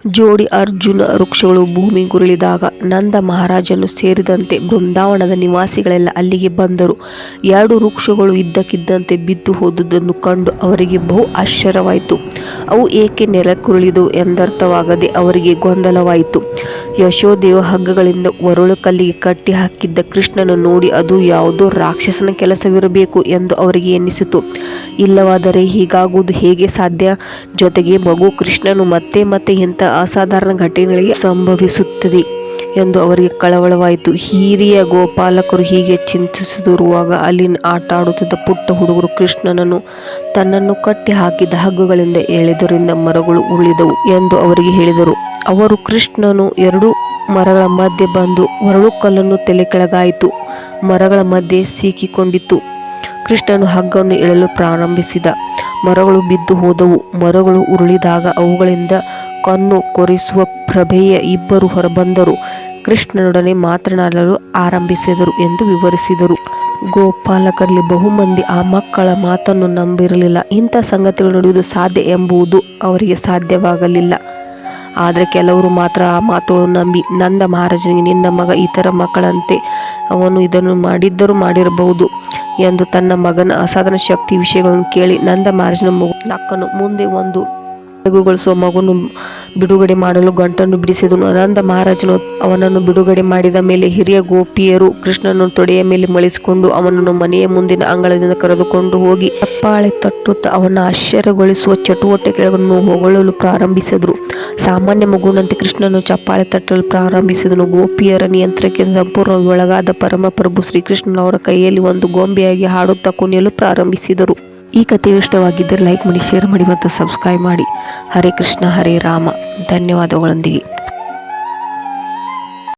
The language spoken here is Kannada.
ಜೋಡಿ ಅರ್ಜುನ ವೃಕ್ಷಗಳು ಭೂಮಿಗುರುಳಿದಾಗ ನಂದ ಮಹಾರಾಜನು ಸೇರಿದಂತೆ ಬೃಂದಾವನದ ನಿವಾಸಿಗಳೆಲ್ಲ ಅಲ್ಲಿಗೆ ಬಂದರು. 2 ವೃಕ್ಷಗಳು ಇದ್ದಕ್ಕಿದ್ದಂತೆ ಬಿದ್ದು ಹೋದುದನ್ನು ಕಂಡು ಅವರಿಗೆ ಬಹು ಆಶ್ಚರ್ಯವಾಯಿತು. ಅವು ಏಕೆ ನೆಲಕ್ಕುರುಳಿದವು ಎಂದರ್ಥವಾಗದೆ ಅವರಿಗೆ ಗೊಂದಲವಾಯಿತು. ಯಶೋದೆಯು ಹಗ್ಗಗಳಿಂದ ಒರಳು ಕಲ್ಲಿಗೆ ಕಟ್ಟಿ ಹಾಕಿದ್ದ ಕೃಷ್ಣನು ನೋಡಿ ಅದು ಯಾವುದೋ ರಾಕ್ಷಸನ ಕೆಲಸವಿರಬೇಕು ಎಂದು ಅವರಿಗೆ ಎನ್ನಿಸಿತು. ಇಲ್ಲವಾದರೆ ಹೀಗಾಗುವುದು ಹೇಗೆ ಸಾಧ್ಯ? ಜೊತೆಗೆ ಮಗು ಕೃಷ್ಣನು ಮತ್ತೆ ಮತ್ತೆ ಇಂಥ ಅಸಾಧಾರಣ ಘಟನೆಗಳಿಗೆ ಸಂಭವಿಸುತ್ತದೆ ಎಂದು ಅವರಿಗೆ ಕಳವಳವಾಯಿತು. ಹಿರಿಯ ಗೋಪಾಲಕರು ಹೀಗೆ ಚಿಂತಿಸುತ್ತಿರುವಾಗ ಅಲ್ಲಿ ಆಟ ಆಡುತ್ತಿದ್ದ ಪುಟ್ಟ ಹುಡುಗರು ಕೃಷ್ಣನನ್ನು ತನ್ನನ್ನು ಕಟ್ಟಿ ಹಾಕಿದ್ದ ಹಗ್ಗಗಳಿಂದ ಎಳೆದರಿಂದ ಮರಗಳು ಉರುಳಿದವು ಎಂದು ಅವರಿಗೆ ಹೇಳಿದರು. ಅವರು ಕೃಷ್ಣನು 2 ಮರಗಳ ಮಧ್ಯೆ ಬಂದು ಒರಳು ಕಲ್ಲನ್ನು ತಲೆ ಕೆಳಗಾಯಿತು. ಮರಗಳ ಮಧ್ಯೆ ಸಿಕ್ಕಿಕೊಂಡಿತು. ಕೃಷ್ಣನು ಹಗ್ಗವನ್ನು ಎಳೆಯಲು ಪ್ರಾರಂಭಿಸಿದ. ಮರಗಳು ಬಿದ್ದು ಹೋದವು. ಮರಗಳು ಉರುಳಿದಾಗ ಅವುಗಳಿಂದ ಕಣ್ಣು ಕೊರೆಸುವ ಪ್ರಭೆಯ 2 ಹೊರಬಂದರು. ಕೃಷ್ಣನೊಡನೆ ಮಾತನಾಡಲು ಆರಂಭಿಸಿದರು ಎಂದು ವಿವರಿಸಿದರು. ಗೋಪಾಲಕರಲ್ಲಿ ಬಹುಮಂದಿ ಆ ಮಕ್ಕಳ ಮಾತನ್ನು ನಂಬಿರಲಿಲ್ಲ. ಇಂಥ ಸಂಗತಿಗಳು ನಡೆಯುವುದು ಸಾಧ್ಯ ಎಂಬುದು ಅವರಿಗೆ ಸಾಧ್ಯವಾಗಲಿಲ್ಲ. ಆದರೆ ಕೆಲವರು ಮಾತ್ರ ಆ ಮಾತುಗಳನ್ನು ನಂಬಿ, ನಂದ ಮಹಾರಾಜನಿಗೆ ನಿನ್ನ ಮಗ ಇತರ ಮಕ್ಕಳಂತೆ ಅವನು ಇದನ್ನು ಮಾಡಿದ್ದರೂ ಮಾಡಿರಬಹುದು ಎಂದು ತನ್ನ ಮಗನ ಅಸಾಧಾರಣ ಶಕ್ತಿ ವಿಷಯಗಳನ್ನು ಕೇಳಿ ನಂದ ಮಹಾರಾಜನ ನಕ್ಕನು. ಮುಂದೆ ಒಂದು ಬೆಳಗುಗೊಳಿಸುವ ಮಗನು ಬಿಡುಗಡೆ ಮಾಡಲು ಗಂಟನ್ನು ಬಿಡಿಸಿದನು. ನಂದ ಮಹಾರಾಜನು ಅವನನ್ನು ಬಿಡುಗಡೆ ಮಾಡಿದ ಮೇಲೆ ಹಿರಿಯ ಗೋಪಿಯರು ಕೃಷ್ಣನನ್ನು ತೊಡೆಯ ಮೇಲೆ ಮಳಿಸಿಕೊಂಡು ಅವನನ್ನು ಮನೆಯ ಮುಂದಿನ ಅಂಗಳದಿಂದ ಕರೆದುಕೊಂಡು ಹೋಗಿ ಚಪ್ಪಾಳೆ ತಟ್ಟುತ್ತಾ ಅವನ ಆಶ್ಚರ್ಯಗೊಳಿಸುವ ಚಟುವಟಿಕೆಗಳನ್ನು ಹೊಗಳಲು ಪ್ರಾರಂಭಿಸಿದರು. ಸಾಮಾನ್ಯ ಮಗುವಿನಂತೆ ಕೃಷ್ಣನು ಚಪ್ಪಾಳೆ ತಟ್ಟಲು ಪ್ರಾರಂಭಿಸಿದನು. ಗೋಪಿಯರ ನಿಯಂತ್ರಣಕ್ಕೆ ಸಂಪೂರ್ಣವಾಗಿ ಒಳಗಾದ ಪರಮಪ್ರಭು ಶ್ರೀಕೃಷ್ಣನು ಅವರ ಕೈಯಲ್ಲಿ ಒಂದು ಗೊಂಬೆಯಾಗಿ ಹಾಡುತ್ತಾ ಕುಣಿಯಲು ಪ್ರಾರಂಭಿಸಿದರು. ಈ ಕಥೆ ಇಷ್ಟವಾಗಿದ್ದರೆ ಲೈಕ್ ಮಾಡಿ, ಶೇರ್ ಮಾಡಿ ಮತ್ತು ಸಬ್ಸ್ಕ್ರೈಬ್ ಮಾಡಿ. ಹರೇ ಕೃಷ್ಣ ಹರೇ ರಾಮ. ಧನ್ಯವಾದಗಳೊಂದಿಗೆ.